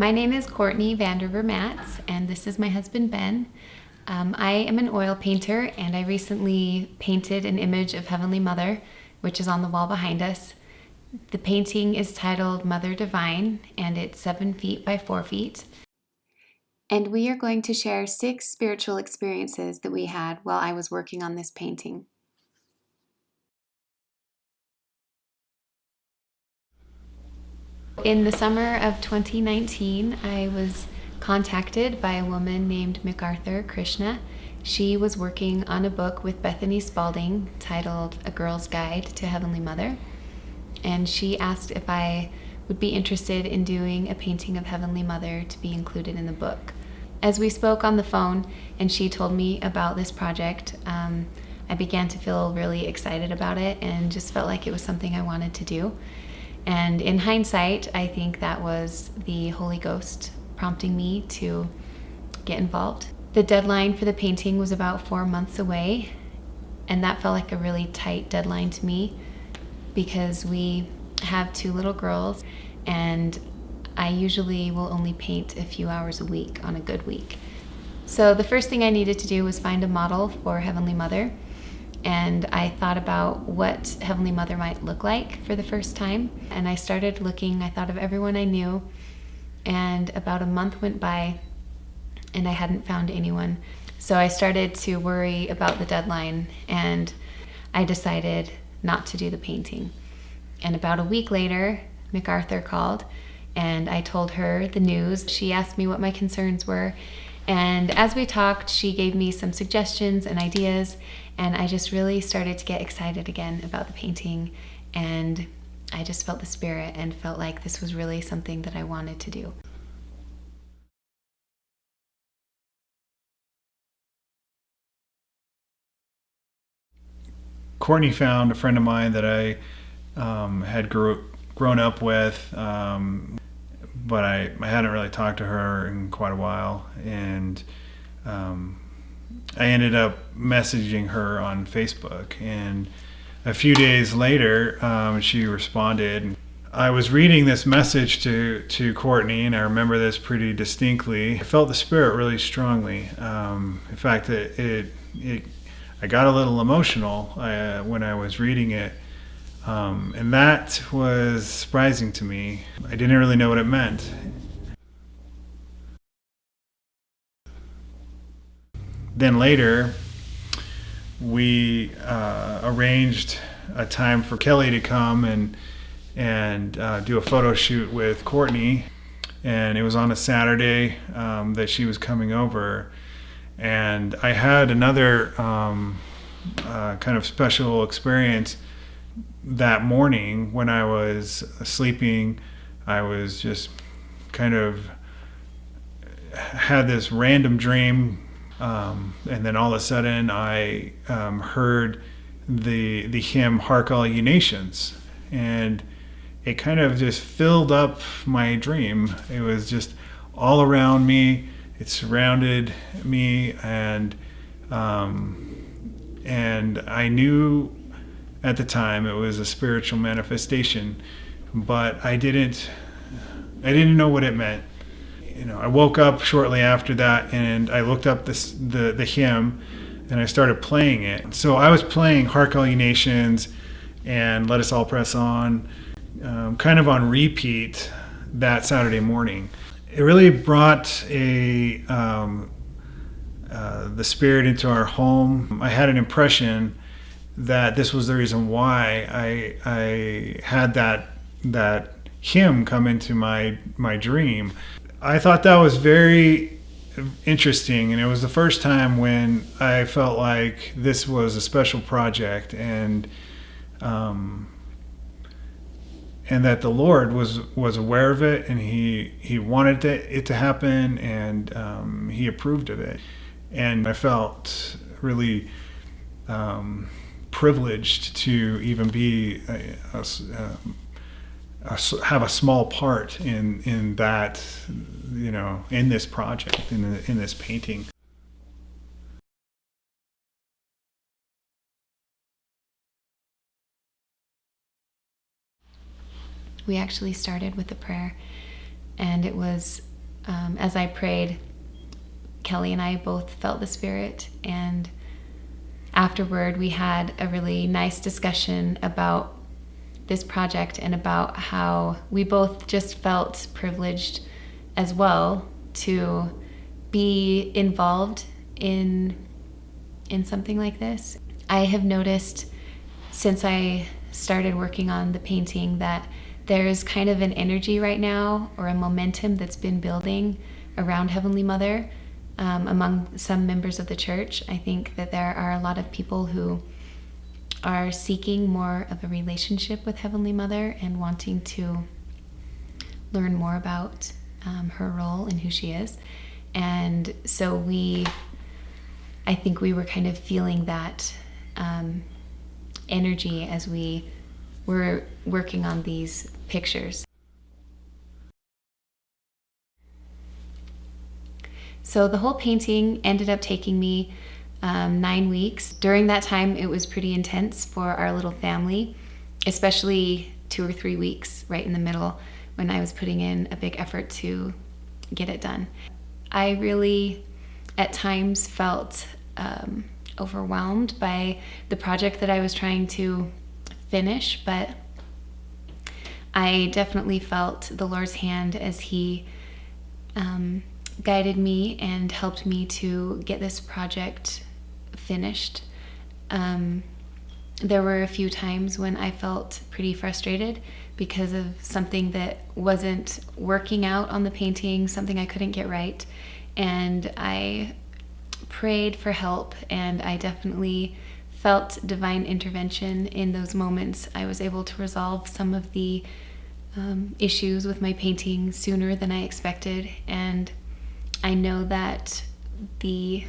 My name is Courtney Vander Veur Matz, and this is my husband, Ben. I am an oil painter, and I recently painted an image of Heavenly Mother, which is on the wall behind us. The painting is titled Mother Divine, and it's 7 feet by 4 feet. And we are going to share 6 spiritual experiences that we had while I was working on this painting. In the summer of 2019, I was contacted by a woman named MacArthur Krishna. She was working on a book with Bethany Spalding titled A Girl's Guide to Heavenly Mother, and she asked if I would be interested in doing a painting of Heavenly Mother to be included in the book. As we spoke on the phone and she told me about this project, I began to feel really excited about it and just felt like it was something I wanted to do. And in hindsight, I think that was the Holy Ghost prompting me to get involved. The deadline for the painting was about 4 months away, and that felt like a really tight deadline to me because we have 2 little girls, and I usually will only paint a few hours a week on a good week. So the first thing I needed to do was find a model for Heavenly Mother. And I thought about what Heavenly Mother might look like for the first time. And I started looking, I thought of everyone I knew, and about a month went by and I hadn't found anyone. So I started to worry about the deadline and I decided not to do the painting. And about a week later, MacArthur called and I told her the news. She asked me what my concerns were. And as we talked, she gave me some suggestions and ideas, and I just really started to get excited again about the painting, and I just felt the spirit and felt like this was really something that I wanted to do. Courtney found a friend of mine that I had grown up with, but I hadn't really talked to her in quite a while, and I ended up messaging her on Facebook, and a few days later she responded. I was reading this message to Courtney, and I remember this pretty distinctly. I felt the spirit really strongly. In fact, I got a little emotional when I was reading it. And that was surprising to me. I didn't really know what it meant. Then later, we arranged a time for Kelly to come and do a photo shoot with Courtney. And it was on a Saturday that she was coming over. And I had another kind of special experience that morning when I was sleeping. I was just kind of had this random dream, and then all of a sudden I heard the hymn "Hark All Ye Nations," and it kind of just filled up my dream. It was just all around me. It surrounded me, and I knew at the time it was a spiritual manifestation, but I didn't know what it meant. I woke up shortly after that and I looked up the hymn and I started playing it. So I was playing Hark All Ye Nations and Let Us All Press On, kind of on repeat that Saturday morning. It really brought the spirit into our home. I had an impression that this was the reason why I had that hymn come into my dream. I thought that was very interesting, and it was the first time when I felt like this was a special project, and that the Lord was aware of it, and He wanted it to happen, and He approved of it, and I felt really privileged to even be have a small part in that, in this project, in this painting. We actually started with a prayer, and it was as I prayed, Kelly and I both felt the Spirit, and afterward we had a really nice discussion about this project and about how we both just felt privileged as well to be involved in something like this. I have noticed since I started working on the painting that there's kind of an energy right now, or a momentum that's been building around Heavenly Mother among some members of the church. I think that there are a lot of people who are seeking more of a relationship with Heavenly Mother and wanting to learn more about her role and who she is. And so I think we were kind of feeling that energy as we were working on these pictures. So the whole painting ended up taking me 9 weeks. During that time, it was pretty intense for our little family, especially 2 or 3 weeks right in the middle when I was putting in a big effort to get it done. I really, at times, felt overwhelmed by the project that I was trying to finish, but I definitely felt the Lord's hand as He guided me and helped me to get this project finished. There were a few times when I felt pretty frustrated because of something that wasn't working out on the painting, something I couldn't get right, and I prayed for help, and I definitely felt divine intervention in those moments. I was able to resolve some of the issues with my painting sooner than I expected, and I know that the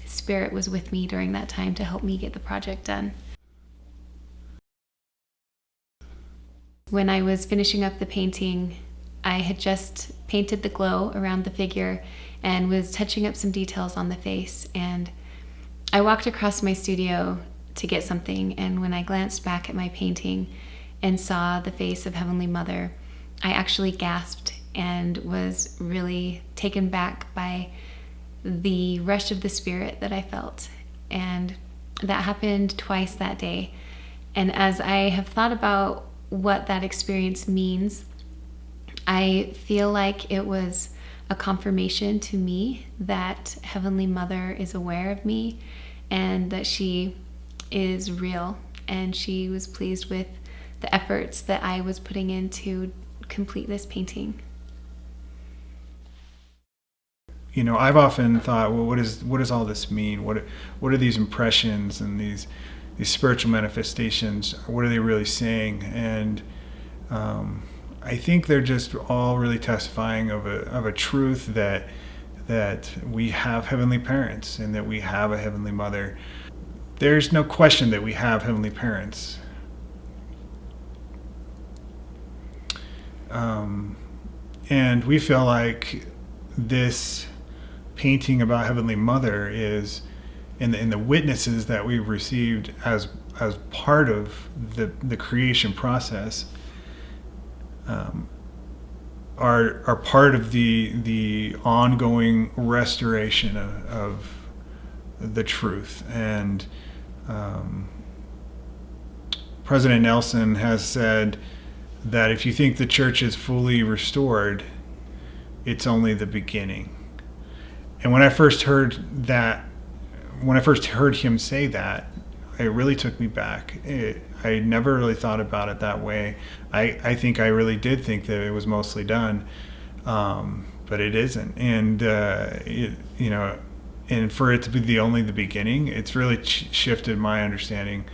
Spirit was with me during that time to help me get the project done. When I was finishing up the painting, I had just painted the glow around the figure and was touching up some details on the face, and I walked across my studio to get something, and when I glanced back at my painting and saw the face of Heavenly Mother, I actually gasped and was really taken back by the rush of the Spirit that I felt. And that happened twice that day. And as I have thought about what that experience means, I feel like it was a confirmation to me that Heavenly Mother is aware of me and that she is real, and she was pleased with the efforts that I was putting in to complete this painting. You know, I've often thought, well, what does all this mean? What are these impressions and these spiritual manifestations? What are they really saying? And I think they're just all really testifying of a truth that we have heavenly parents and that we have a Heavenly Mother. There's no question that we have heavenly parents. And we feel like this painting about Heavenly Mother is in the witnesses that we've received as part of the creation process, are part of the ongoing restoration of the truth. And President Nelson has said that if you think the church is fully restored, it's only the beginning. And when I first heard him say that, it really took me back. I never really thought about it that way. I think I really did think that it was mostly done, but it isn't. And and for it to be only the beginning, it's really shifted my understanding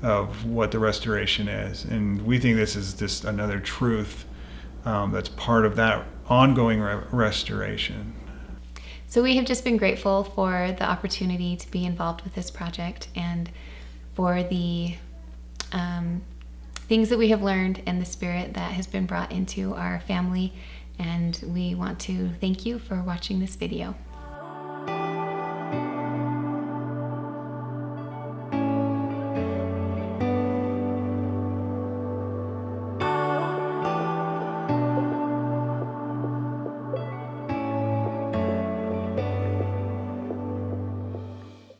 of what the restoration is. And we think this is just another truth that's part of that ongoing restoration. So we have just been grateful for the opportunity to be involved with this project and for the things that we have learned and the Spirit that has been brought into our family. And we want to thank you for watching this video.